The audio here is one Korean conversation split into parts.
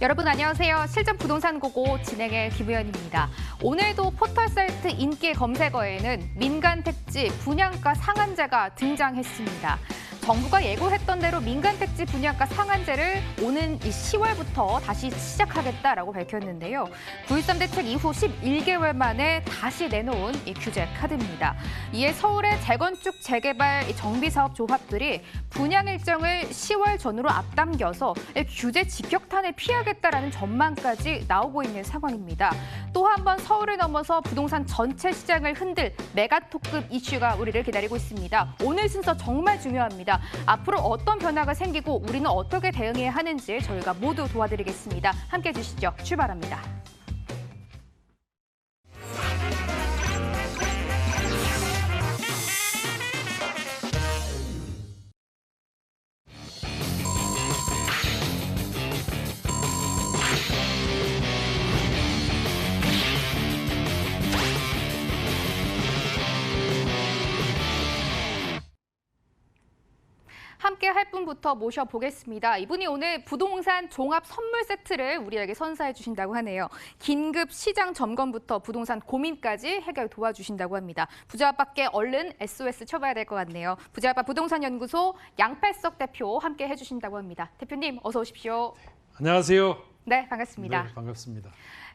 여러분 안녕하세요. 실전 부동산 고고 진행의 김우연입니다. 오늘도 포털 사이트 인기 검색어에는 민간 택지 분양가 상한제가 등장했습니다. 정부가 예고했던 대로 민간 택지 분양가 상한제를 오는 10월부터 다시 시작하겠다라고 밝혔는데요. 9.13 대책 이후 11개월 만에 다시 내놓은 이 규제 카드입니다. 이에 서울의 재건축 재개발 정비사업 조합들이 분양 일정을 10월 전으로 앞당겨서 규제 직격탄을 피하겠다라는 전망까지 나오고 있는 상황입니다. 또 한 번 서울을 넘어서 부동산 전체 시장을 흔들 메가토급 이슈가 우리를 기다리고 있습니다. 오늘 순서 정말 중요합니다. 앞으로 어떤 변화가 생기고 우리는 어떻게 대응해야 하는지 저희가 모두 도와드리겠습니다. 함께해 주시죠. 출발합니다. 함께 할 분부터 모셔보겠습니다. 이분이 오늘 부동산 종합 선물 세트를 우리에게 선사해 주신다고 하네요. 긴급 시장 점검부터 부동산 고민까지 해결 도와주신다고 합니다. 부자아빠께 얼른 SOS 쳐봐야 될 것 같네요. 부자아빠 부동산연구소 양팔석 대표 함께 해주신다고 합니다. 대표님 어서 오십시오. 안녕하세요. 네, 반갑습니다. 네, 반갑습니다.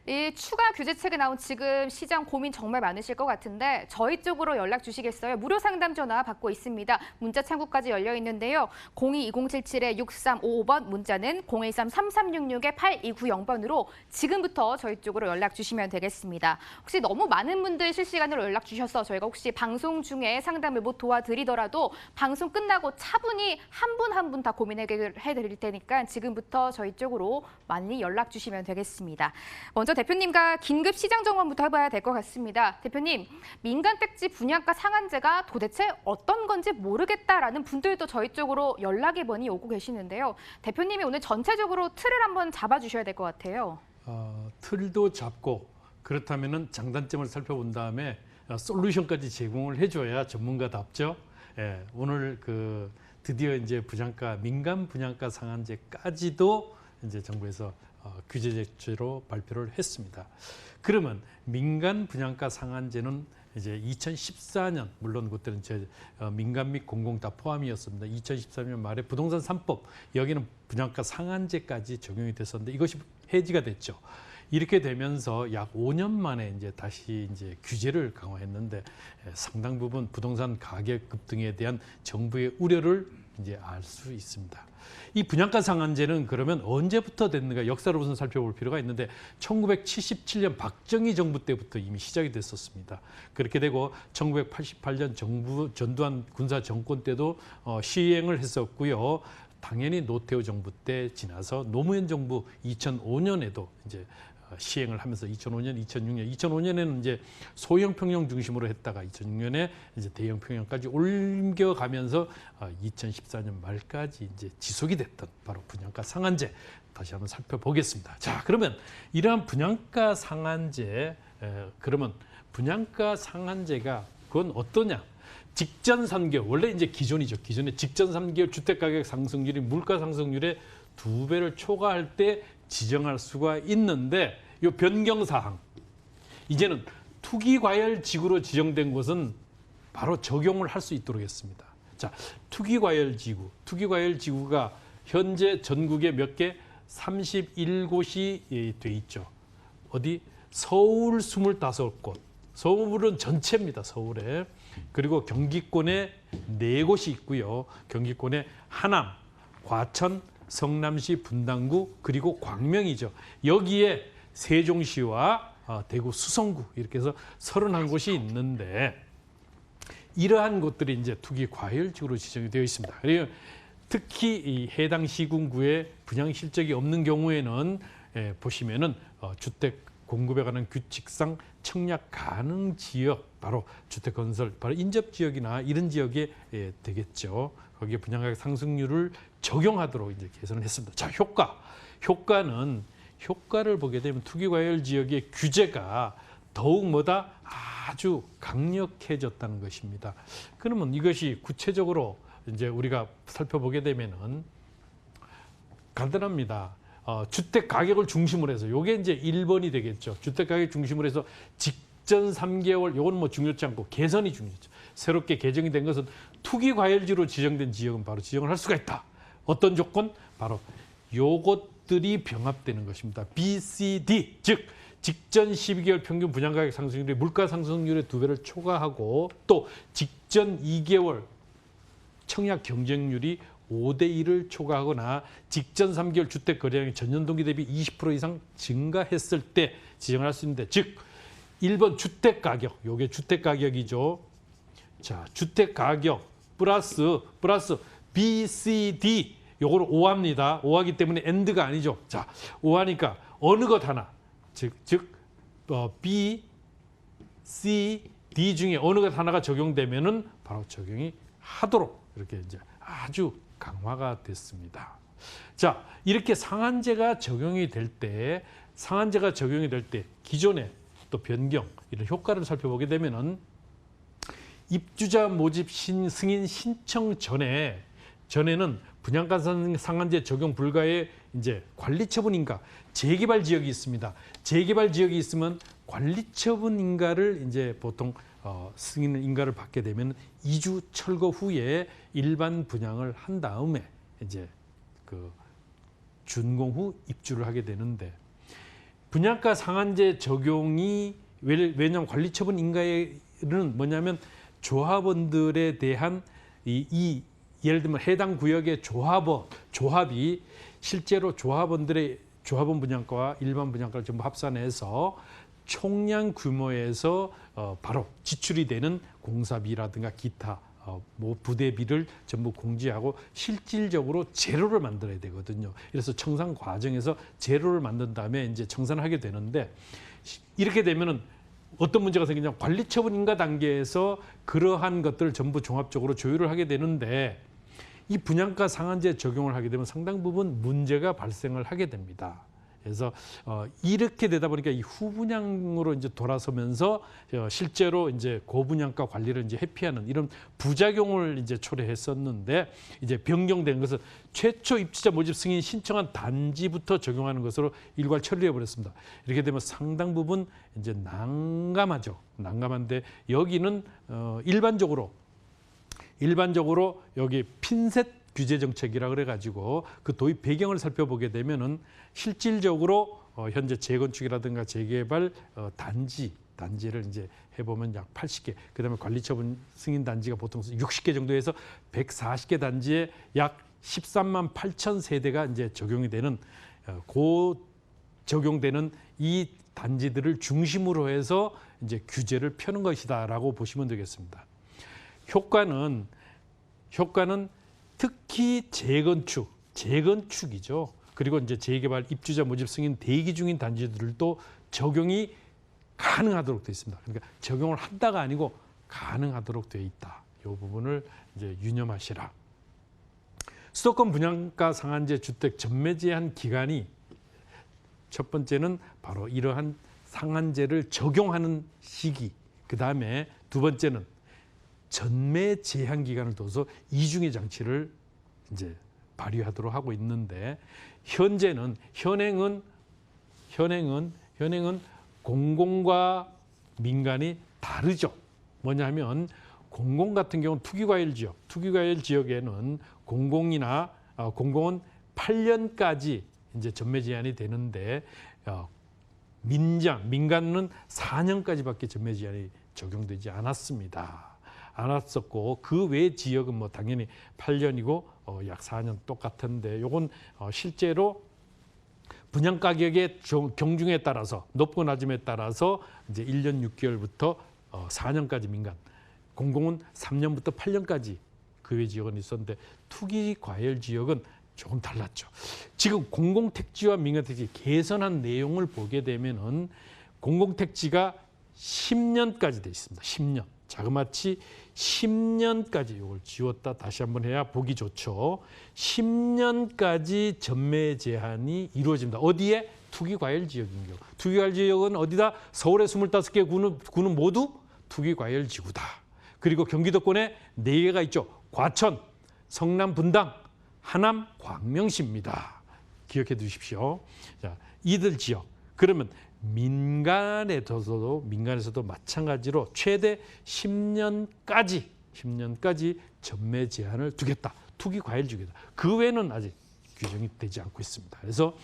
이 추가 규제책이 나온 지금 시장 고민 정말 많으실 것 같은데 저희 쪽으로 연락 주시겠어요? 무료 상담 전화 받고 있습니다. 문자 창구까지 열려 있는데요. 02-2077-6355번 문자는 013-3366-8290번으로 지금부터 저희 쪽으로 연락 주시면 되겠습니다. 혹시 너무 많은 분들 실시간으로 연락 주셔서 저희가 혹시 방송 중에 상담을 못 도와드리더라도 방송 끝나고 차분히 한 분 한 분 다 고민 해결해드릴 테니까 지금부터 저희 쪽으로 많이 연락 주시면 되겠습니다. 먼저 대표님과 긴급 시장 점검부터 해봐야 될 것 같습니다. 대표님, 민간 택지 분양가 상한제가 도대체 어떤 건지 모르겠다라는 분들도 저희 쪽으로 연락이 많이 오고 계시는데요. 대표님이 오늘 전체적으로 틀을 한번 잡아주셔야 될 것 같아요. 틀도 잡고 그렇다면은 장단점을 살펴본 다음에 솔루션까지 제공을 해줘야 전문가답죠. 예, 오늘 드디어 이제 민간 분양가 상한제까지도 이제 정부에서 규제 제도로 발표를 했습니다. 그러면 민간 분양가 상한제는 이제 2014년 물론 그때는 민간 및 공공 다 포함이었습니다. 2014년 말에 부동산 3법 여기는 분양가 상한제까지 적용이 됐었는데 이것이 해지가 됐죠. 이렇게 되면서 약 5년 만에 이제 다시 이제 규제를 강화했는데 상당 부분 부동산 가격 급등에 대한 정부의 우려를 이제 알 수 있습니다. 이 분양가 상한제는 그러면 언제부터 됐는가 역사를 우선 살펴볼 필요가 있는데 1977년 박정희 정부 때부터 이미 시작이 됐었습니다. 그렇게 되고 1988년 정부 전두환 군사 정권 때도 시행을 했었고요. 당연히 노태우 정부 때 지나서 노무현 정부 2005년에도 이제 시행을 하면서 2005년, 2006년, 2005년에는 이제 소형 평형 중심으로 했다가 2006년에 이제 대형 평형까지 옮겨가면서 2014년 말까지 이제 지속이 됐던 바로 분양가 상한제 다시 한번 살펴보겠습니다. 자, 그러면 이러한 분양가 상한제 그러면 분양가 상한제가 그건 어떠냐? 직전 3개월 원래 이제 기존이죠. 기존에 직전 3개월 주택 가격 상승률이 물가 상승률의 2배를 초과할 때 지정할 수가 있는데 이 변경 사항 이제는 투기과열지구로 지정된 곳은 바로 적용을 할 수 있도록 했습니다. 자, 투기과열지구가 현재 전국에 몇 개? 31곳이 돼 있죠. 어디? 서울 25곳. 서울은 전체입니다. 서울에. 그리고 경기권에 4곳이 있고요. 경기권에 하남, 과천, 성남시, 분당구 그리고 광명이죠. 여기에 세종시와 대구 수성구 이렇게 해서 31곳이 있는데 이러한 곳들이 이제 투기 과열지구로 지정이 되어 있습니다. 그리고 특히 이 해당 시군구에 분양 실적이 없는 경우에는 보시면은 주택 공급에 관한 규칙상 청약 가능 지역 바로 주택 건설 바로 인접 지역이나 이런 지역에 되겠죠. 거기에 분양가격 상승률을 적용하도록 이제 개선을 했습니다. 자, 효과를 보게 되면 투기과열 지역의 규제가 더욱 아주 강력해졌다는 것입니다. 그러면 이것이 구체적으로 이제 우리가 살펴보게 되면은 간단합니다. 주택 가격을 중심으로 해서 요게 이제 1번이 되겠죠. 주택 가격 중심으로 해서 직전 3개월 요건 뭐 중요치 않고 개선이 중요하죠. 새롭게 개정이 된 것은 투기 과열지로 지정된 지역은 바로 지정을 할 수가 있다. 어떤 조건? 바로 요것들이 병합되는 것입니다. B, C, D 즉 직전 12개월 평균 분양가격 상승률이 물가 상승률의 2배를 초과하고 또 직전 2개월 청약 경쟁률이 5대1을 초과하거나 직전 3개월 주택 거래량이 전년 동기 대비 20% 이상 증가했을 때 지정을 할 수 있는데 즉 1번 주택 가격, 요게 주택 가격이죠. 자, 주택 가격 플러스 B, C, D 요거를 5합니다. 5하기 때문에 AND가 아니죠. 자, 5하니까 어느 것 하나 즉 B, C, D 중에 어느 것 하나가 적용되면은 바로 적용이 하도록 이렇게 이제 아주 강화가 됐습니다. 자, 이렇게 상한제가 적용이 될 때 기존의 또 변경 이런 효과를 살펴보게 되면은 입주자 모집 승인 신청 전에는 분양가 상한제 적용 불가의 이제 관리처분 인가 재개발 지역이 있습니다. 재개발 지역이 있으면 관리처분 인가를 이제 보통 승인 인가를 받게 되면 2주 철거 후에 일반 분양을 한 다음에 이제 그 준공 후 입주를 하게 되는데 분양가 상한제 적용이 왜냐하면 관리처분 인가에는 뭐냐면 조합원들에 대한 이 예를 들면 해당 구역의 조합이 실제로 조합원 분양가와 일반 분양가를 전부 합산해서 총량 규모에서 바로 지출이 되는 공사비라든가 기타 뭐 부대비를 전부 공제하고 실질적으로 제로를 만들어야 되거든요. 그래서 청산 과정에서 제로를 만든 다음에 이제 청산을 하게 되는데 이렇게 되면은 어떤 문제가 생기냐면 관리처분 인가 단계에서 그러한 것들을 전부 종합적으로 조율을 하게 되는데 이 분양가 상한제 적용을 하게 되면 상당 부분 문제가 발생을 하게 됩니다. 그래서 이렇게 되다 보니까 이 후분양으로 이제 돌아서면서 실제로 이제 고분양가 관리를 이제 회피하는 이런 부작용을 이제 초래했었는데 이제 변경된 것은 최초 입주자 모집 승인 신청한 단지부터 적용하는 것으로 일괄 처리해 버렸습니다. 이렇게 되면 상당 부분 이제 난감하죠. 난감한데 여기는 일반적으로 여기 핀셋 규제 정책이라 그래가지고 그 도입 배경을 살펴보게 되면은 실질적으로 현재 재건축이라든가 재개발 단지를 이제 해보면 약 80개, 그다음에 관리처분 승인 단지가 보통 60개 정도 해서 140개 단지에 약 13만 8천 세대가 이제 적용되는 이 단지들을 중심으로 해서 이제 규제를 펴는 것이다라고 보시면 되겠습니다. 효과는 특히 재건축이죠. 그리고 이제 재개발 입주자 모집 승인 대기 중인 단지들도 적용이 가능하도록 되어 있습니다. 그러니까 적용을 한다가 아니고 가능하도록 되어 있다. 이 부분을 이제 유념하시라. 수도권 분양가 상한제 주택 전매 제한 기간이 첫 번째는 바로 이러한 상한제를 적용하는 시기. 그 다음에 두 번째는 전매 제한 기간을 둬서 이중의 장치를 이제 발휘하도록 하고 있는데 현행은 공공과 민간이 다르죠. 뭐냐면 공공 같은 경우는 투기과열 지역에는 공공은 8년까지 이제 전매 제한이 되는데 민간은 4년까지밖에 전매 제한이 적용되지 않았었고 그 외 지역은 뭐 당연히 8년이고 약 4년 똑같은데 요건 실제로 분양 가격의 경중에 따라서 높고 낮음에 따라서 이제 1년 6개월부터 4년까지 민간, 공공은 3년부터 8년까지 그 외 지역은 있었는데 투기 과열 지역은 조금 달랐죠. 지금 공공택지와 민간택지 개선한 내용을 보게 되면은 공공택지가 10년까지 돼 있습니다. 10년. 자그마치 10년까지 이걸 지웠다 다시 한번 해야 보기 좋죠. 10년까지 전매 제한이 이루어집니다. 어디에? 투기과열 지역인 경우. 투기과열 지역은 어디다? 서울의 25개 구는 모두 투기과열 지구다. 그리고 경기도권에 4개가 있죠. 과천, 성남 분당, 하남 광명시입니다. 기억해 두십시오. 자, 이들 지역. 그러면 민간에서도 마찬가지로 최대 10년까지 전매 제한을 두겠다. 투기 과일 주겠다. 그 외에는 아직 규정이 되지 않고 있습니다. 그래서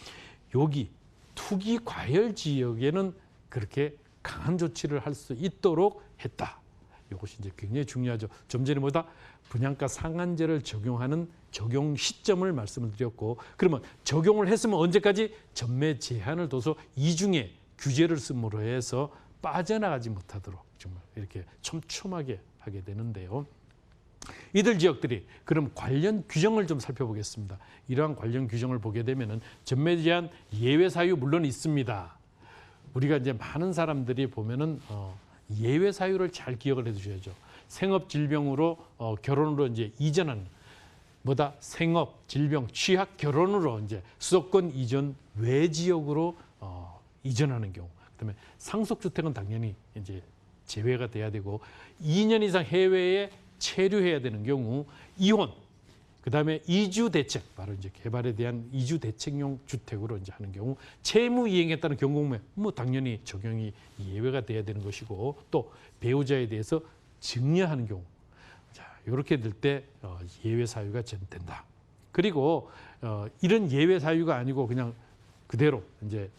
여기 투기 과일 지역에는 그렇게 강한 조치를 할 수 있도록 했다. 이것이 이제 굉장히 중요하죠. 좀 전에 보다 분양가 상한제를 적용하는 적용 시점을 말씀을 드렸고, 그러면 적용을 했으면 언제까지 전매 제한을 둬서 이중에 규제를 쓰므로 해서 빠져나가지 못하도록 정말 이렇게 촘촘하게 하게 되는데요. 이들 지역들이 그럼 관련 규정을 좀 살펴보겠습니다. 이러한 관련 규정을 보게 되면은 전매 제한 예외 사유 물론 있습니다. 우리가 이제 많은 사람들이 보면은 예외 사유를 잘 기억을 해두셔야죠. 생업 질병으로 결혼으로 이제 이전하는 뭐다 생업 질병 취약 결혼으로 이제 수도권 이전 외 지역으로 이전하는 경우, 그다음에 상속주택은 당연히 이제 제외가 돼야 되고 2년 이상 해외에 체류해야 되는 경우, 이혼, 그다음에 이주 대책, 바로 이제 개발에 대한 이주 대책용 주택으로 이제 하는 경우, 채무 이행에 따른 경고매 뭐 당연히 적용이 예외가 돼야 되는 것이고, 또 배우자에 대해서 증여하는 경우, 자 이렇게 될 때 예외 사유가 된다. 그리고 이런 예외 사유가 아니고 그냥 그대로 이제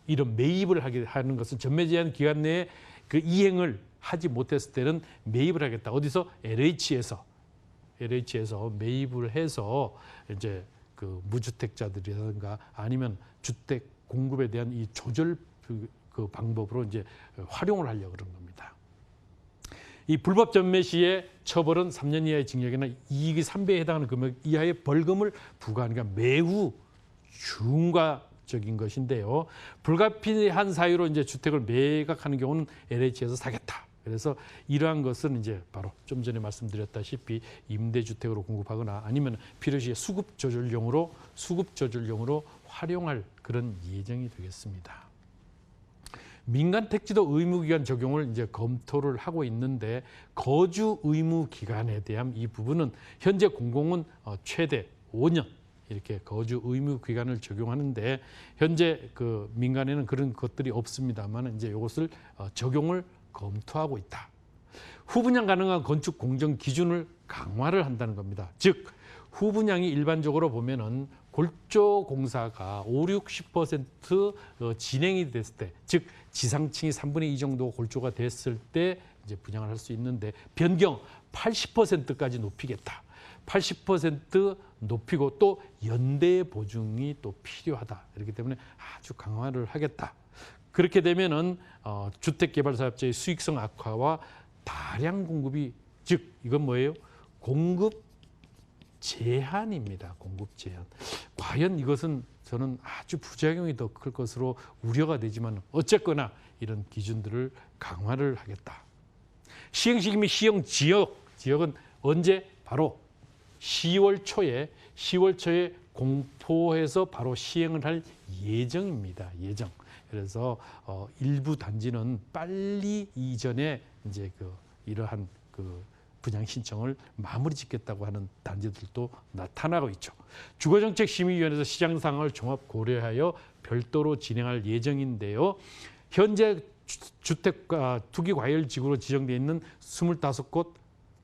이런 매입을 하는 것은 전매 제한 기간 내에 그 이행을 하지 못했을 때는 매입을 하겠다. 어디서 LH에서 매입을 해서 이제 그 무주택자들이라든가 아니면 주택 공급에 대한 이 조절 그 방법으로 이제 활용을 하려고 그런 겁니다. 이 불법 전매 시의 처벌은 3년 이하의 징역이나 이익이 3배에 해당하는 금액 이하의 벌금을 부과하니까 매우 중과적인 것인데요. 불가피한 사유로 이제 주택을 매각하는 경우는 LH에서 사겠다. 그래서 이러한 것은 이제 바로 좀 전에 말씀드렸다시피 임대주택으로 공급하거나 아니면 필요시에 수급 조절용으로 활용할 그런 예정이 되겠습니다. 민간 택지도 의무 기간 적용을 이제 검토를 하고 있는데, 거주 의무 기간에 대한 이 부분은 현재 공공은 최대 5년 이렇게 거주 의무 기간을 적용하는데, 현재 그 민간에는 그런 것들이 없습니다만 이제 이것을 적용을 검토하고 있다. 후분양 가능한 건축 공정 기준을 강화를 한다는 겁니다. 즉 후분양이 일반적으로 보면은 골조 공사가 50~60% 진행이 됐을 때, 즉 지상층이 3분의 2 정도 골조가 됐을 때 이제 분양을 할 수 있는데, 변경 80%까지 높이겠다. 80% 높이고 또 연대 보증이 또 필요하다. 그렇기 때문에 아주 강화를 하겠다. 그렇게 되면은 주택개발사업자의 수익성 악화와 다량 공급이, 즉 이건 뭐예요? 공급 제한입니다. 공급 제한. 과연 이것은 저는 아주 부작용이 더 클 것으로 우려가 되지만 어쨌거나 이런 기준들을 강화를 하겠다. 시행시기 및 시행 지역은 언제? 바로 10월 초에 공포해서 바로 시행을 할 예정입니다. 예정. 그래서 일부 단지는 빨리 이전에 이제 이러한 분양 신청을 마무리 짓겠다고 하는 단지들도 나타나고 있죠. 주거정책심의위원회에서 시장 상황을 종합 고려하여 별도로 진행할 예정인데요. 현재 주택과 투기과열지구로 지정되어 있는 25곳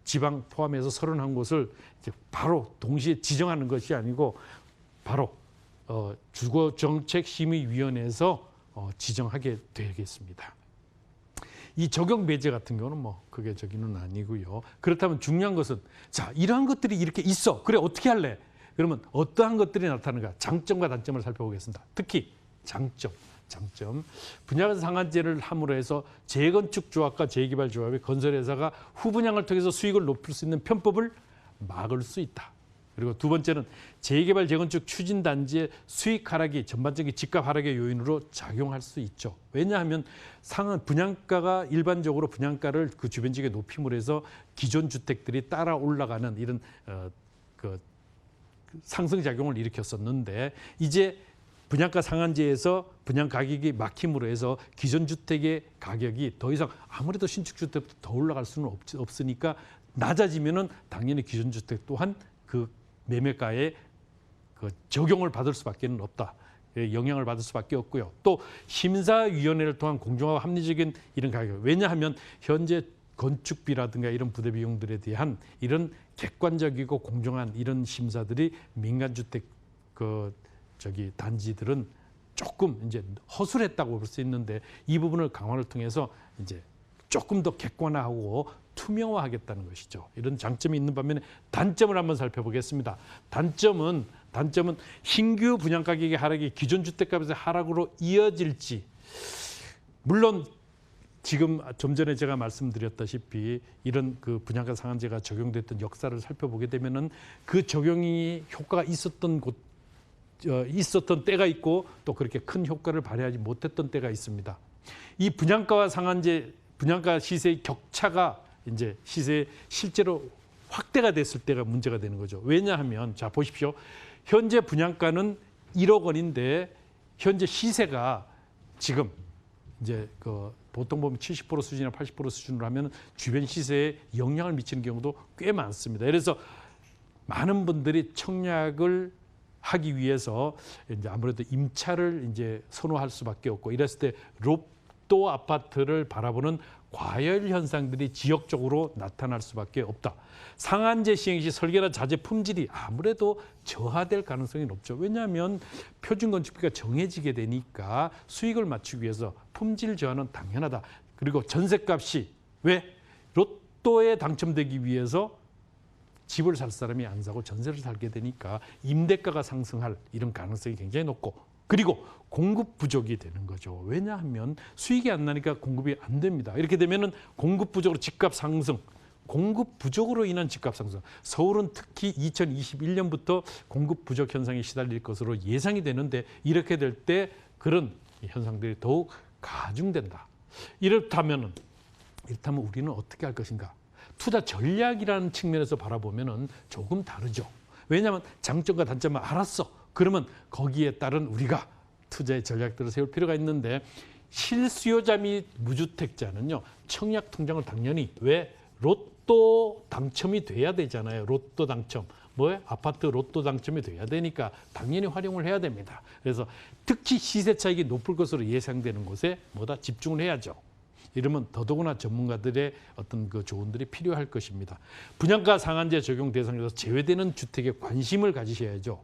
지방 포함해서 31곳을 이제 바로 동시에 지정하는 것이 아니고 바로 주거정책심의위원회에서 지정하게 되겠습니다. 이 적용 배제 같은 경우는 뭐 그게 저기는 아니고요. 그렇다면 중요한 것은, 자 이러한 것들이 이렇게 있어. 그래 어떻게 할래? 그러면 어떠한 것들이 나타나는가? 장점과 단점을 살펴보겠습니다. 특히 장점. 분양 상한제를 함으로 해서 재건축 조합과 재개발 조합의 건설회사가 후분양을 통해서 수익을 높일 수 있는 편법을 막을 수 있다. 그리고 두 번째는 재개발 재건축 추진단지의 수익 하락이 전반적인 집값 하락의 요인으로 작용할 수 있죠. 왜냐하면 분양가가 일반적으로 분양가를 그 주변 지역에 높임으로 해서 기존 주택들이 따라 올라가는 이런 상승 작용을 일으켰었는데, 이제 분양가 상한제에서 분양 가격이 막힘으로 해서 기존 주택의 가격이 더 이상 아무래도 신축 주택보다 더 올라갈 수는 없으니까 낮아지면은 당연히 기존 주택 또한 그 매매가에 그 적용을 받을 수밖에 없다. 영향을 받을 수밖에 없고요. 또 심사위원회를 통한 공정하고 합리적인 이런 가격. 왜냐하면 현재 건축비라든가 이런 부대 비용들에 대한 이런 객관적이고 공정한 이런 심사들이 민간주택 단지들은 조금 이제 허술했다고 볼 수 있는데 이 부분을 강화를 통해서 이제 조금 더 객관화하고 투명화하겠다는 것이죠. 이런 장점이 있는 반면에 단점을 한번 살펴보겠습니다. 단점은 신규 분양 가격의 하락이 기존 주택값의 하락으로 이어질지, 물론 지금 좀 전에 제가 말씀드렸다시피 이런 그 분양가 상한제가 적용됐던 역사를 살펴보게 되면은 그 적용이 효과가 있었던 때가 있고 또 그렇게 큰 효과를 발휘하지 못했던 때가 있습니다. 이 분양가와 상한제, 분양가 시세의 격차가 이제 시세 실제로 확대가 됐을 때가 문제가 되는 거죠. 왜냐하면 자 보십시오. 현재 분양가는 1억 원인데 현재 시세가 지금 이제 보통 보면 70% 수준이나 80% 수준으로 하면 주변 시세에 영향을 미치는 경우도 꽤 많습니다. 그래서 많은 분들이 청약을 하기 위해서 이제 아무래도 임차를 이제 선호할 수밖에 없고, 이랬을 때 로또 아파트를 바라보는 과열 현상들이 지역적으로 나타날 수밖에 없다. 상한제 시행 시 설계나 자재 품질이 아무래도 저하될 가능성이 높죠. 왜냐하면 표준 건축비가 정해지게 되니까 수익을 맞추기 위해서 품질 저하는 당연하다. 그리고 전셋값이 왜 로또에 당첨되기 위해서 집을 살 사람이 안 사고 전세를 살게 되니까 임대가가 상승할 이런 가능성이 굉장히 높고, 그리고 공급 부족이 되는 거죠. 왜냐하면 수익이 안 나니까 공급이 안 됩니다. 이렇게 되면은 공급 부족으로 집값 상승, 공급 부족으로 인한 집값 상승. 서울은 특히 2021년부터 공급 부족 현상에 시달릴 것으로 예상이 되는데, 이렇게 될 때 그런 현상들이 더욱 가중된다. 이렇다면 우리는 어떻게 할 것인가? 투자 전략이라는 측면에서 바라보면은 조금 다르죠. 왜냐하면 장점과 단점을 알았어. 그러면 거기에 따른 우리가 투자의 전략들을 세울 필요가 있는데, 실수요자 및 무주택자는요, 청약 통장을 당연히 왜 로또 당첨이 돼야 되잖아요. 로또 당첨. 뭐예요? 아파트 로또 당첨이 돼야 되니까 당연히 활용을 해야 됩니다. 그래서 특히 시세 차익이 높을 것으로 예상되는 곳에 뭐다 집중을 해야죠. 이러면 더더구나 전문가들의 어떤 그 조언들이 필요할 것입니다. 분양가 상한제 적용 대상에서 제외되는 주택에 관심을 가지셔야죠.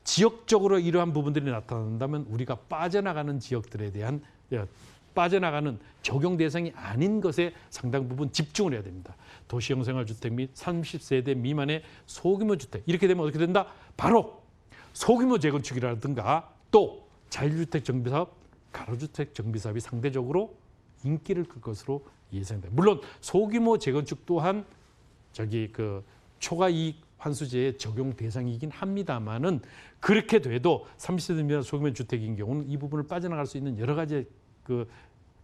지역적으로 이러한 부분들이 나타난다면 우리가 빠져나가는 지역들에 대한 빠져나가는 적용 대상이 아닌 것에 상당 부분 집중을 해야 됩니다. 도시형 생활주택 및 30세대 미만의 소규모 주택, 이렇게 되면 어떻게 된다? 바로 소규모 재건축이라든가 또 자율주택 정비사업, 가로주택 정비사업이 상대적으로 인기를 끌 것으로 예상됩니다. 물론 소규모 재건축 또한 초과이익 환수제의 적용 대상이긴 합니다만은, 그렇게 돼도 30세대 미만 소규모 주택인 경우는 이 부분을 빠져나갈 수 있는 여러 가지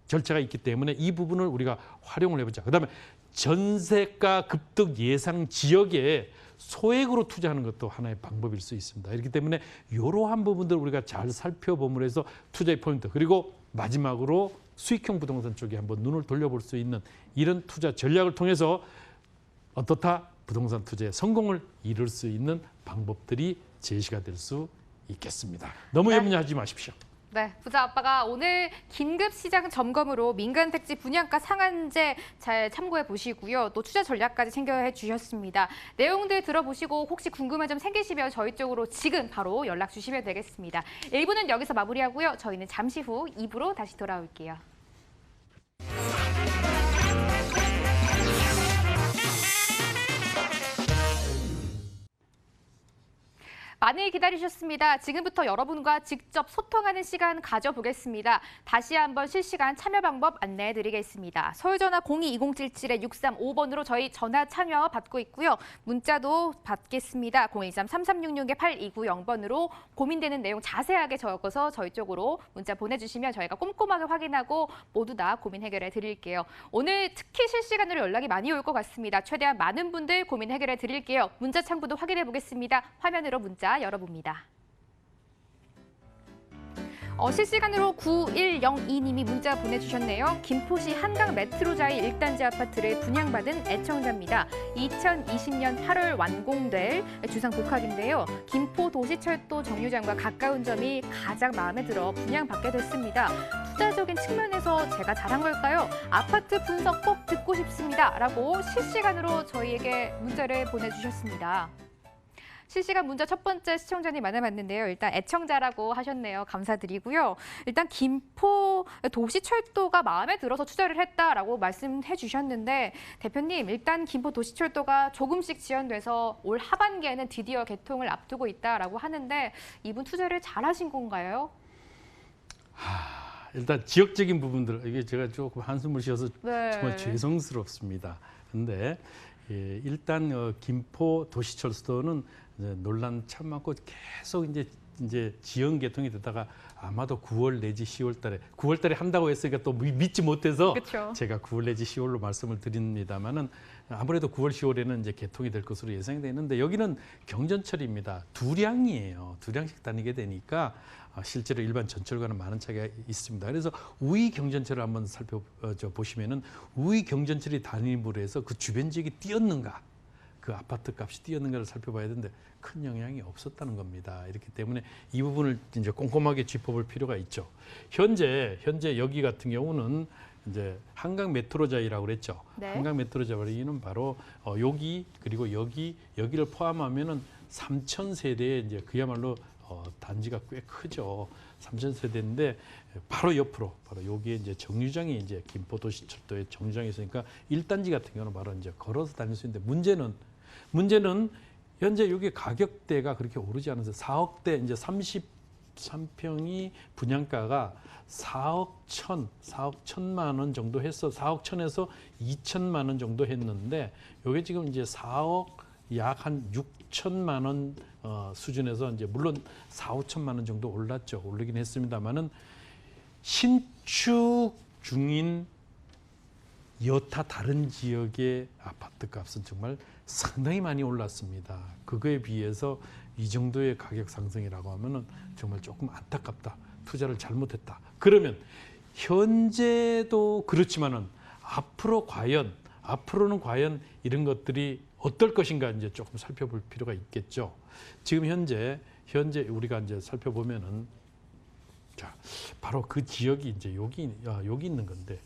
절차가 있기 때문에 이 부분을 우리가 활용을 해보자. 그다음에 전세가 급등 예상 지역에 소액으로 투자하는 것도 하나의 방법일 수 있습니다. 그렇기 때문에 이러한 부분들을 우리가 잘 살펴봄으로 해서 투자의 포인트, 그리고 마지막으로 수익형 부동산 쪽에 한번 눈을 돌려볼 수 있는 이런 투자 전략을 통해서 어떻다? 부동산 투자의 성공을 이룰 수 있는 방법들이 제시가 될 수 있겠습니다. 너무 염려하지 마십시오. 네, 부자 아빠가 오늘 긴급 시장 점검으로 민간 택지 분양가 상한제 잘 참고해 보시고요. 또 투자 전략까지 챙겨 주셨습니다. 내용들 들어보시고 혹시 궁금한 점 생기시면 저희 쪽으로 지금 바로 연락 주시면 되겠습니다. 1부는 여기서 마무리하고요. 저희는 잠시 후 2부로 다시 돌아올게요. 많이 기다리셨습니다. 지금부터 여러분과 직접 소통하는 시간 가져보겠습니다. 다시 한번 실시간 참여 방법 안내해드리겠습니다. 서울전화 02-2077-635번으로 저희 전화 참여 받고 있고요. 문자도 받겠습니다. 023-3666-8290번으로 고민되는 내용 자세하게 적어서 저희 쪽으로 문자 보내주시면 저희가 꼼꼼하게 확인하고 모두 다 고민 해결해 드릴게요. 오늘 특히 실시간으로 연락이 많이 올 것 같습니다. 최대한 많은 분들 고민 해결해 드릴게요. 문자 창구도 확인해 보겠습니다. 화면으로 문자 열어봅니다. 실시간으로 9102님이 문자 보내주셨네요. 김포시 한강 메트로자이 1단지 아파트를 분양받은 애청자입니다. 2020년 8월 완공될 주상 복합인데요. 김포도시철도 정류장과 가까운 점이 가장 마음에 들어 분양받게 됐습니다. 투자적인 측면에서 제가 잘한 걸까요? 아파트 분석 꼭 듣고 싶습니다. 라고 실시간으로 저희에게 문자를 보내주셨습니다. 실시간 문자 첫 번째 시청자님 만나봤는데요. 일단 애청자라고 하셨네요. 감사드리고요. 일단 김포 도시철도가 마음에 들어서 투자를 했다라고 말씀해 주셨는데 대표님, 일단 김포 도시철도가 조금씩 지연돼서 올 하반기에는 드디어 개통을 앞두고 있다라고 하는데 이분 투자를 잘하신 건가요? 일단 지역적인 부분들, 이게 제가 조금 한숨을 쉬어서 네. 정말 죄송스럽습니다. 근데 일단 김포 도시철도는 논란 참 많고 계속 이제 지연 개통이 되다가 아마도 9월 내지 10월 달에 9월 달에 한다고 했으니까 또 믿지 못해서 그쵸. 제가 9월 내지 10월로 말씀을 드립니다만은 아무래도 9월 10월에는 이제 개통이 될 것으로 예상이 되는데 여기는 경전철입니다. 두량이에요. 두량씩 다니게 되니까 실제로 일반 전철과는 많은 차이가 있습니다. 그래서 우이 경전철을 한번 살펴보시면은 우이 경전철이 다님으로 해서 그 주변 지역이 뛰었는가, 그 아파트 값이 뛰었는가를 살펴봐야 되는데 큰 영향이 없었다는 겁니다. 이렇기 때문에 이 부분을 이제 꼼꼼하게 짚어볼 필요가 있죠. 현재 여기 같은 경우는 이제 한강 메트로자이라고 그랬죠. 네. 한강 메트로자이는 바로 여기 그리고 여기를 포함하면은 3,000세대의 이제 그야말로 단지가 꽤 크죠. 3,000세대인데 바로 옆으로 바로 여기에 이제 정류장이 이제 김포도시철도의 정류장이 있으니까 1단지 같은 경우는 바로 이제 걸어서 다닐 수 있는데 문제는 현재 여기 가격대가 그렇게 오르지 않아서 4억대 이제 33평이 분양가가 4억 1천만 원 정도 했어. 4억 1천에서 2천만 원 정도 했는데 이게 지금 이제 4억 약 한 6천만 원 수준에서 이제 물론 4, 5천만 원 정도 올랐죠. 오르긴 했습니다만은 신축 중인 여타 다른 지역의 아파트 값은 정말 상당히 많이 올랐습니다. 그거에 비해서 이 정도의 가격 상승이라고 하면은 정말 조금 안타깝다. 투자를 잘못했다. 그러면 현재도 그렇지만은 앞으로는 과연 이런 것들이 어떨 것인가 이제 조금 살펴볼 필요가 있겠죠. 지금 현재 우리가 이제 살펴보면은 자, 바로 그 지역이 이제 여기 있는 건데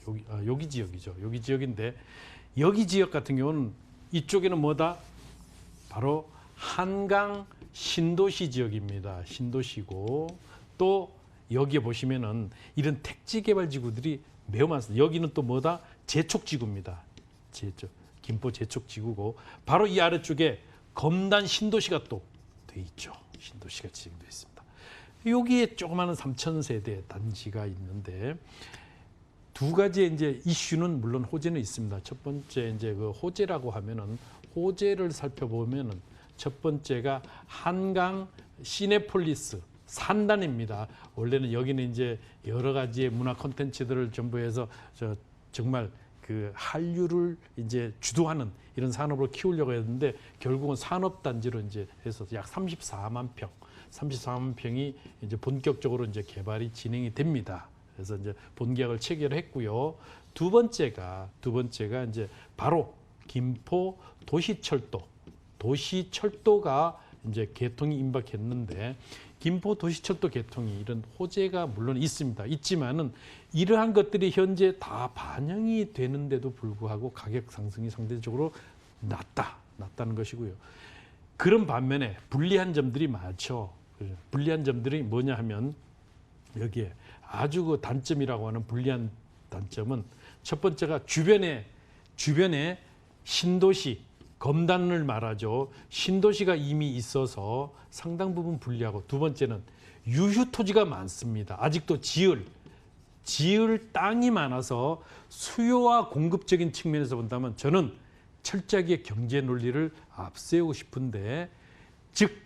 여기 지역이죠. 여기 지역인데 여기 지역 같은 경우는 이쪽에는 뭐다? 바로 한강 신도시 지역입니다. 신도시고 또 여기에 보시면은 이런 택지 개발 지구들이 매우 많습니다. 여기는 또 뭐다? 제촉지구입니다. 김포 제촉지구고 바로 이 아래쪽에 검단 신도시가 또 돼 있죠. 신도시가 지정돼 있습니다. 여기에 조그마한 3,000세대 단지가 있는데 두 가지의 이제 이슈는 물론 호재는 있습니다. 첫 번째 이제 그 호재라고 하면은 호재를 살펴보면은 첫 번째가 한강 시네폴리스 산단입니다. 원래는 여기는 이제 여러 가지의 문화 콘텐츠들을 전부 해서 정말 그 한류를 이제 주도하는 이런 산업을 키우려고 했는데 결국은 산업단지로 이제 해서 약 34만 평이 이제 본격적으로 이제 개발이 진행이 됩니다. 그래서 이제 본계약을 체결했고요. 두 번째가 이제 바로 김포 도시철도가 이제 개통이 임박했는데 김포 도시철도 개통이 이런 호재가 물론 있지만은 이러한 것들이 현재 다 반영이 되는데도 불구하고 가격 상승이 상대적으로 낮다는 것이고요. 그런 반면에 불리한 점들이 많죠. 불리한 점들이 뭐냐 하면 여기에 아주 그 단점이라고 하는 불리한 단점은 첫 번째가 주변에 신도시 검단을 말하죠. 신도시가 이미 있어서 상당 부분 불리하고 두 번째는 유휴 토지가 많습니다. 아직도 지을 땅이 많아서 수요와 공급적인 측면에서 본다면 저는 철저하게 경제 논리를 앞세우고 싶은데 즉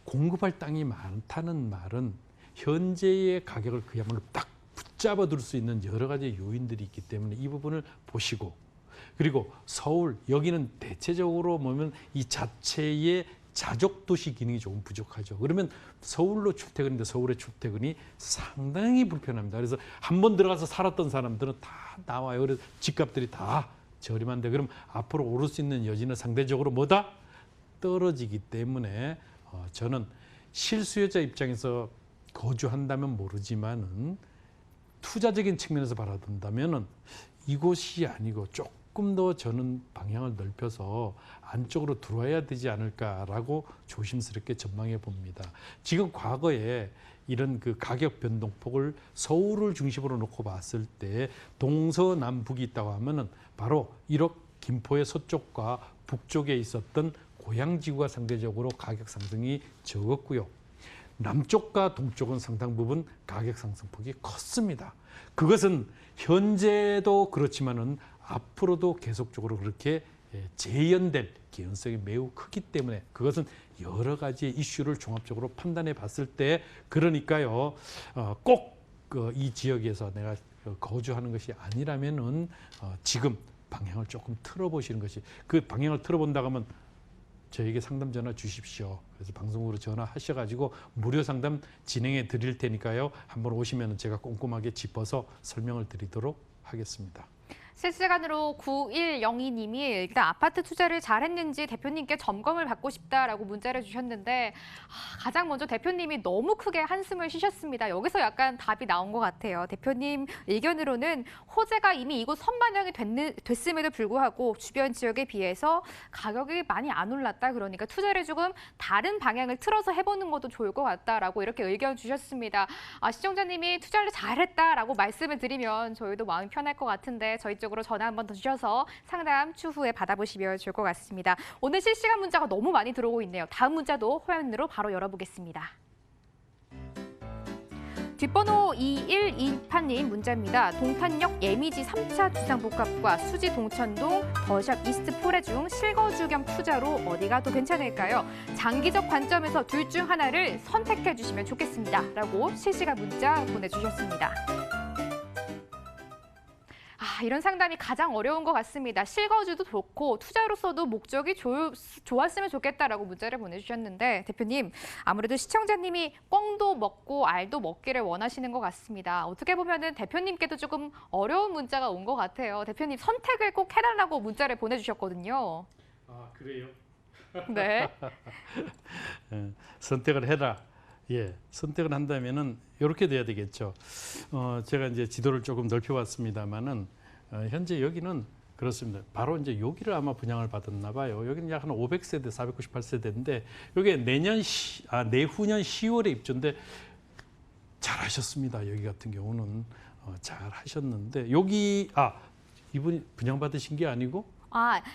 공급할 땅이 많다는 말은 현재의 가격을 그야말로 딱 붙잡아둘 수 있는 여러 가지 요인들이 있기 때문에 이 부분을 보시고 그리고 서울 여기는 대체적으로 보면 이 자체의 자족 도시 기능이 조금 부족하죠. 그러면 서울로 출퇴근인데 서울의 출퇴근이 상당히 불편합니다. 그래서 한 번 들어가서 살았던 사람들은 다 나와요. 그래서 집값들이 다 저렴한데 그럼 앞으로 오를 수 있는 여지는 상대적으로 뭐다? 떨어지기 때문에 저는 실수요자 입장에서 거주한다면 모르지만은 투자적인 측면에서 바라본다면은 이곳이 아니고 조금 더 저는 방향을 넓혀서 안쪽으로 들어와야 되지 않을까라고 조심스럽게 전망해 봅니다. 지금 과거에 이런 그 가격 변동폭을 서울을 중심으로 놓고 봤을 때 동서남북이 있다고 하면은 바로 1억 김포의 서쪽과 북쪽에 있었던 고향지구가 상대적으로 가격 상승이 적었고요. 남쪽과 동쪽은 상당 부분 가격 상승폭이 컸습니다. 그것은 현재도 그렇지만은 앞으로도 계속적으로 그렇게 재현될 개연성이 매우 크기 때문에 그것은 여러 가지 이슈를 종합적으로 판단해 봤을 때 그러니까요 꼭 이 지역에서 내가 거주하는 것이 아니라면은 지금 방향을 조금 틀어보시는 것이 그 방향을 틀어본다고 하면 저에게 상담 전화 주십시오. 그래서 방송으로 전화하셔가지고 무료 상담 진행해 드릴 테니까요. 한번 오시면 제가 꼼꼼하게 짚어서 설명을 드리도록 하겠습니다. 실시간으로 9102님이 일단 아파트 투자를 잘했는지 대표님께 점검을 받고 싶다라고 문자를 주셨는데 가장 먼저 대표님이 너무 크게 한숨을 쉬셨습니다. 여기서 약간 답이 나온 것 같아요. 대표님 의견으로는 호재가 이미 이곳 선반영이 됐음에도 불구하고 주변 지역에 비해서 가격이 많이 안 올랐다. 그러니까 투자를 조금 다른 방향을 틀어서 해보는 것도 좋을 것 같다라고 이렇게 의견 주셨습니다. 시청자님이 투자를 잘했다라고 말씀을 드리면 저희도 마음이 편할 것 같은데 저희 쪽으로 전화 한 번 더 주셔서 상담 추후에 받아보시면 좋을 것 같습니다. 오늘 실시간 문자가 너무 많이 들어오고 있네요. 다음 문자도 화면으로 바로 열어보겠습니다. 뒷번호 2128님 문자입니다. 동탄역 예미지 3차 주상복합과 수지 동천동 더샵 이스트 포레 중 실거주 겸 투자로 어디가 더 괜찮을까요? 장기적 관점에서 둘 중 하나를 선택해 주시면 좋겠습니다. 라고 실시간 문자 보내주셨습니다. 이런 상담이 가장 어려운 것 같습니다. 실거주도 좋고 투자로서도 목적이 좋았으면 좋겠다라고 문자를 보내주셨는데 대표님 아무래도 시청자님이 꿩도 먹고 알도 먹기를 원하시는 것 같습니다. 어떻게 보면은 대표님께도 조금 어려운 문자가 온 것 같아요. 대표님 선택을 꼭 해달라고 문자를 보내주셨거든요. 그래요? 네. 선택을 해라. 예, 선택을 한다면은 이렇게 돼야 되겠죠. 제가 이제 지도를 조금 넓혀봤습니다만은 현재 여기는 그렇습니다. 바로 이제 여기를 아마 분양을 받았나 봐요. 여기는 약 한 500세대, 498세대인데 여기 내후년 10월에 입주인데 잘하셨습니다. 여기 같은 경우는 잘하셨는데 여기 이분이 분양받으신 게 아니고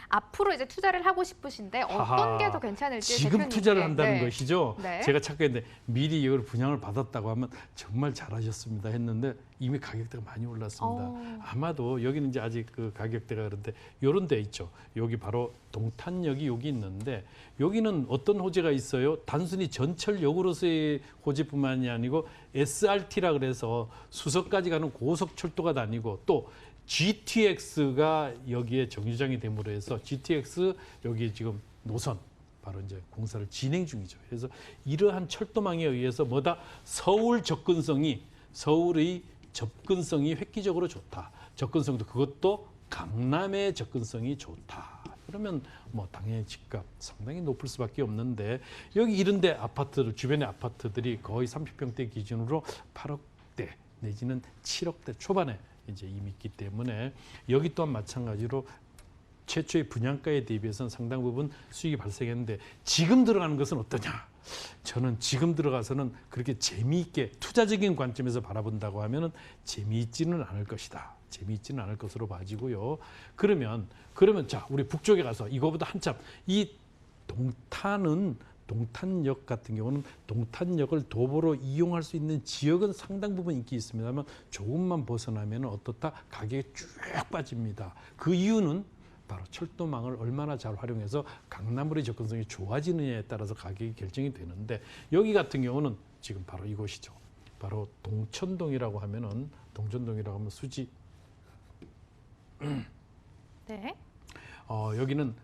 앞으로 이제 투자를 하고 싶으신데 어떤 게 더 괜찮을지 지금 대표님께. 투자를 한다는 것이죠. 네. 제가 착각했는데 미리 이걸 분양을 받았다고 하면 정말 잘하셨습니다 했는데 이미 가격대가 많이 올랐습니다. 아마도 여기는 이제 아직 그 가격대가 그런데 이런 데 있죠. 여기 바로 동탄역이 여기 있는데 여기는 어떤 호재가 있어요? 단순히 전철역으로서의 호재뿐만이 아니고 SRT라 그래서 수서까지 가는 고속철도가 다니고 또 GTX가 여기에 정류장이 됨으로 해서 GTX 여기 지금 노선 바로 이제 공사를 진행 중이죠. 그래서 이러한 철도망에 의해서 서울의 접근성이 획기적으로 좋다. 접근성도 그것도 강남의 접근성이 좋다. 그러면 당연히 집값 상당히 높을 수밖에 없는데 여기 이런데 아파트들 주변의 아파트들이 거의 30평대 기준으로 8억대 내지는 7억대 초반에 이제 이미 있기 때문에 여기 또한 마찬가지로 최초의 분양가에 대비해서는 상당 부분 수익이 발생했는데 지금 들어가는 것은 어떠냐? 저는 지금 들어가서는 그렇게 재미있게 투자적인 관점에서 바라본다고 하면은 재미있지는 않을 것이다. 재미있지는 않을 것으로 봐지고요. 그러면 자 우리 북쪽에 가서 이거보다 한참 이 동탄역 같은 경우는 동탄역을 도보로 이용할 수 있는 지역은 상당 부분 인기 있습니다만 조금만 벗어나면 어떻다? 가격이 쭉 빠집니다. 그 이유는 바로 철도망을 얼마나 잘 활용해서 강남으로의 접근성이 좋아지느냐에 따라서 가격이 결정이 되는데 여기 같은 경우는 지금 바로 이곳이죠. 바로 동천동이라고 하면 수지. 네. 여기는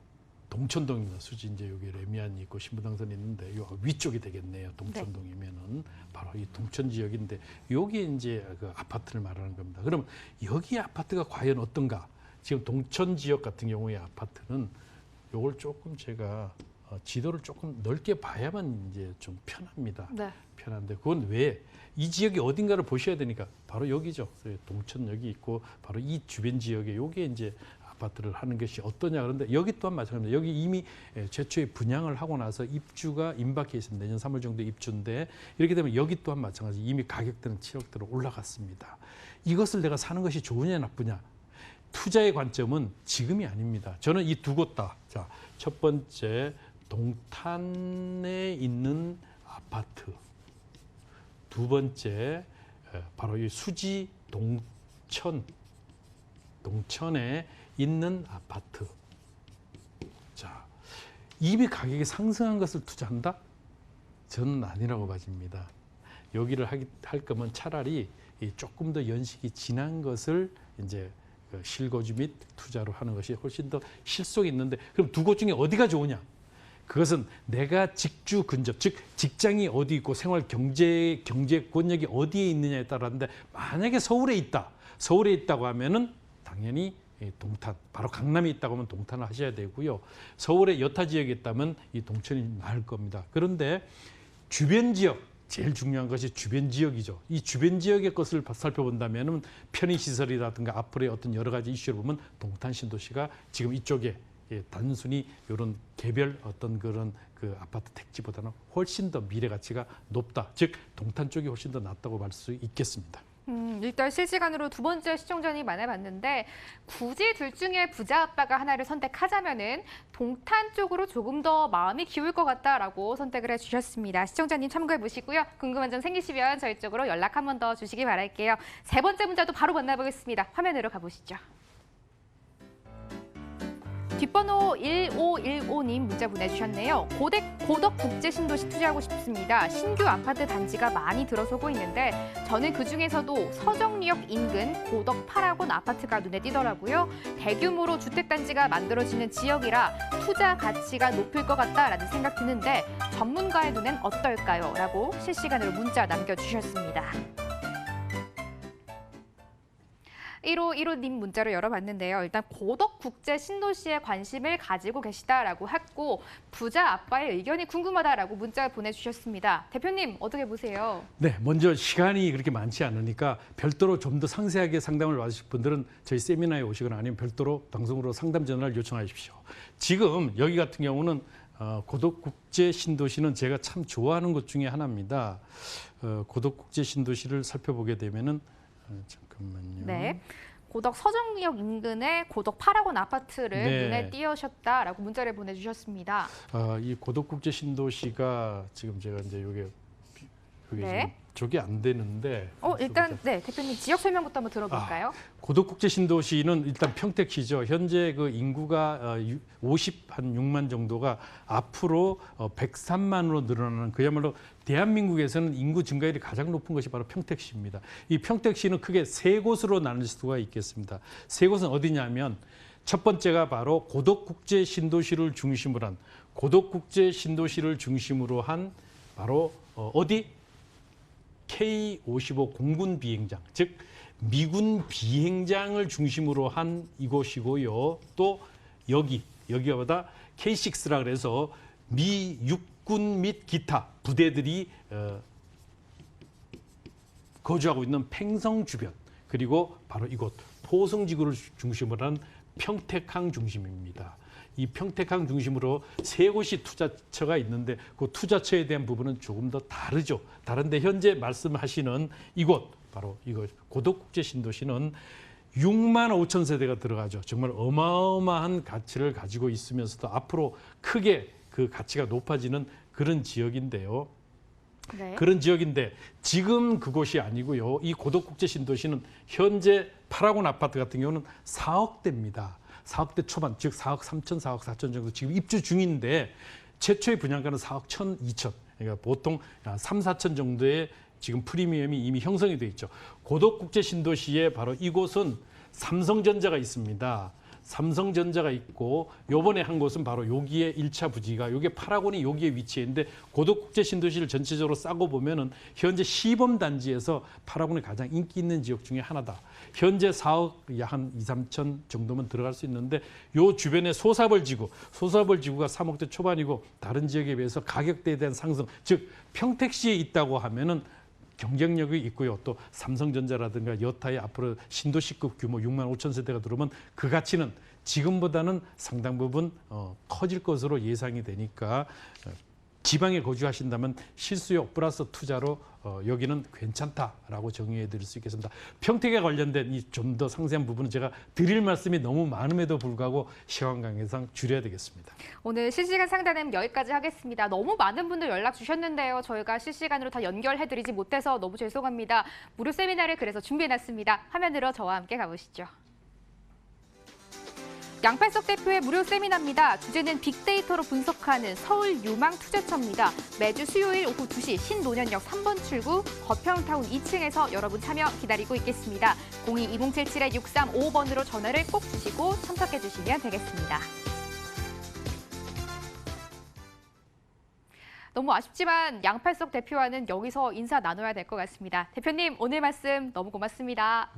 동천동입니다. 수지 이제 여기 레미안이 있고 신부당선이 있는데 요 위쪽이 되겠네요. 동천동이면은 바로 이 동천 지역인데 여기에 이제 그 아파트를 말하는 겁니다. 그럼 여기 아파트가 과연 어떤가? 지금 동천 지역 같은 경우의 아파트는 요걸 조금 제가 지도를 조금 넓게 봐야만 이제 좀 편합니다. 네. 편한데 그건 왜? 이 지역이 어딘가를 보셔야 되니까 바로 여기죠. 동천역이 있고 바로 이 주변 지역에 여기에 이제 아파트를 하는 것이 어떠냐 그런데 여기 또한 마찬가지입니다. 여기 이미 최초에 분양을 하고 나서 입주가 임박해 있습니다. 내년 3월 정도 입주인데 이렇게 되면 여기 또한 마찬가지 이미 가격대는 7억대로 올라갔습니다. 이것을 내가 사는 것이 좋으냐 나쁘냐? 투자의 관점은 지금이 아닙니다. 저는 이 두 곳 다. 자, 첫 번째 동탄에 있는 아파트. 두 번째 바로 이 수지 동천에 있는 아파트. 자, 이미 가격이 상승한 것을 투자한다? 저는 아니라고 봐집니다. 여기를 할 거면 차라리 조금 더 연식이 지난 것을 이제 실거주 및 투자로 하는 것이 훨씬 더 실속이 있는데 그럼 두 곳 중에 어디가 좋으냐? 그것은 내가 직주 근접, 즉 직장이 어디 있고 생활 경제권력이 어디에 있느냐에 따라는데 만약에 서울에 있다고 하면은 당연히 동탄, 바로 강남에 있다고 하면 동탄을 하셔야 되고요. 서울의 여타 지역에 있다면 이 동천이 나을 겁니다. 그런데 주변 지역, 제일 중요한 것이 주변 지역이죠. 이 주변 지역의 것을 살펴본다면 편의시설이라든가 앞으로의 어떤 여러 가지 이슈를 보면 동탄 신도시가 지금 이쪽에 단순히 이런 개별 어떤 그런 그 아파트 택지보다는 훨씬 더 미래 가치가 높다. 즉 동탄 쪽이 훨씬 더 낫다고 말 수 있겠습니다. 일단 실시간으로 두 번째 시청자님 만나봤는데 굳이 둘 중에 부자 아빠가 하나를 선택하자면은 동탄 쪽으로 조금 더 마음이 기울 것 같다라고 선택을 해주셨습니다. 시청자님 참고해 보시고요. 궁금한 점 생기시면 저희 쪽으로 연락 한 번 더 주시기 바랄게요. 세 번째 문자도 바로 만나보겠습니다. 화면으로 가보시죠. 뒷번호 1515님 문자 보내주셨네요. 고덕 국제신도시 투자하고 싶습니다. 신규 아파트 단지가 많이 들어서고 있는데 저는 그중에서도 서정리역 인근 고덕 8학원 아파트가 눈에 띄더라고요. 대규모로 주택단지가 만들어지는 지역이라 투자 가치가 높을 것 같다라는 생각 드는데 전문가의 눈엔 어떨까요? 라고 실시간으로 문자 남겨주셨습니다. 1515님 문자로 열어봤는데요. 일단 고덕 국제 신도시에 관심을 가지고 계시다라고 했고 부자 아빠의 의견이 궁금하다라고 문자 보내주셨습니다. 대표님 어떻게 보세요? 네, 먼저 시간이 그렇게 많지 않으니까 별도로 좀 더 상세하게 상담을 받으실 분들은 저희 세미나에 오시거나 아니면 별도로 방송으로 상담 전화를 요청하십시오. 지금 여기 같은 경우는 고덕 국제 신도시는 제가 참 좋아하는 곳 중에 하나입니다. 고덕 국제 신도시를 살펴보게 되면은 잠깐만요. 네. 고덕 서정리역 인근의 고덕 8학원 아파트를 네. 눈에 띄우셨다라고 문자를 보내주셨습니다. 이 고덕 국제 신도시가 지금 제가 이제 여기 네. 지금 저게 안 되는데. 일단 네 대표님 지역 설명부터 한번 들어볼까요? 고덕 국제 신도시는 일단 평택시죠. 현재 그 인구가 56만 정도가 앞으로 103만으로 늘어나는 그야말로 대한민국에서는 인구 증가율이 가장 높은 것이 바로 평택시입니다. 이 평택시는 크게 세 곳으로 나눌 수가 있겠습니다. 세 곳은 어디냐면 첫 번째가 바로 고덕 국제 신도시를 중심으로 한 바로 어디? K55 공군 비행장, 즉 미군 비행장을 중심으로 한 이곳이고요. 또 여기보다 K6라 그래서 미 육군 및 기타 부대들이 거주하고 있는 팽성 주변, 그리고 바로 이곳 포성지구를 중심으로 한 평택항 중심입니다. 이 평택항 중심으로 세 곳이 투자처가 있는데 그 투자처에 대한 부분은 조금 더 다르죠. 다른데 현재 말씀하시는 이곳, 바로 이곳 고덕국제신도시는 6만 5천 세대가 들어가죠. 정말 어마어마한 가치를 가지고 있으면서도 앞으로 크게 그 가치가 높아지는 그런 지역인데요. 네. 그런 지역인데 지금 그곳이 아니고요. 이 고덕국제신도시는 현재 8학원 아파트 같은 경우는 4억대입니다. 4억대 초반, 즉 4억 3천, 4억 4천 정도 지금 입주 중인데 최초의 분양가는 4억 1천, 2천. 그러니까 보통 3, 4천 정도의 지금 프리미엄이 이미 형성이 돼 있죠. 고덕국제신도시에 바로 이곳은 삼성전자가 있습니다. 삼성전자가 있고 요번에 한 곳은 바로 여기에 1차 부지가 요게 파라곤이 여기에 위치해 있는데 고덕국제 신도시를 전체적으로 싸고 보면은 현재 시범 단지에서 파라곤이 가장 인기 있는 지역 중에 하나다. 현재 4억 한 2, 3천 정도면 들어갈 수 있는데 요 주변에 소사벌 지구가 3억대 초반이고 다른 지역에 비해서 가격대에 대한 상승, 즉 평택시에 있다고 하면은 경쟁력이 있고요. 또 삼성전자라든가 여타의 앞으로 신도시급 규모 6만 5천 세대가 들어오면 그 가치는 지금보다는 상당 부분 커질 것으로 예상이 되니까 지방에 거주하신다면 실수요 플러스 투자로 여기는 괜찮다라고 정의해 드릴 수 있겠습니다. 평택에 관련된 이 좀 더 상세한 부분은 제가 드릴 말씀이 너무 많음에도 불구하고 시간 관계상 줄여야 되겠습니다. 오늘 실시간 상담은 여기까지 하겠습니다. 너무 많은 분들 연락 주셨는데요. 저희가 실시간으로 다 연결해드리지 못해서 너무 죄송합니다. 무료 세미나를 그래서 준비해놨습니다. 화면으로 저와 함께 가보시죠. 양팔석 대표의 무료 세미나입니다. 주제는 빅데이터로 분석하는 서울유망투자처입니다. 매주 수요일 오후 2시 신논현역 3번 출구 거평타운 2층에서 여러분 참여 기다리고 있겠습니다. 02-2077-6355번으로 전화를 꼭 주시고 참석해 주시면 되겠습니다. 너무 아쉽지만 양팔석 대표와는 여기서 인사 나눠야 될 것 같습니다. 대표님, 오늘 말씀 너무 고맙습니다.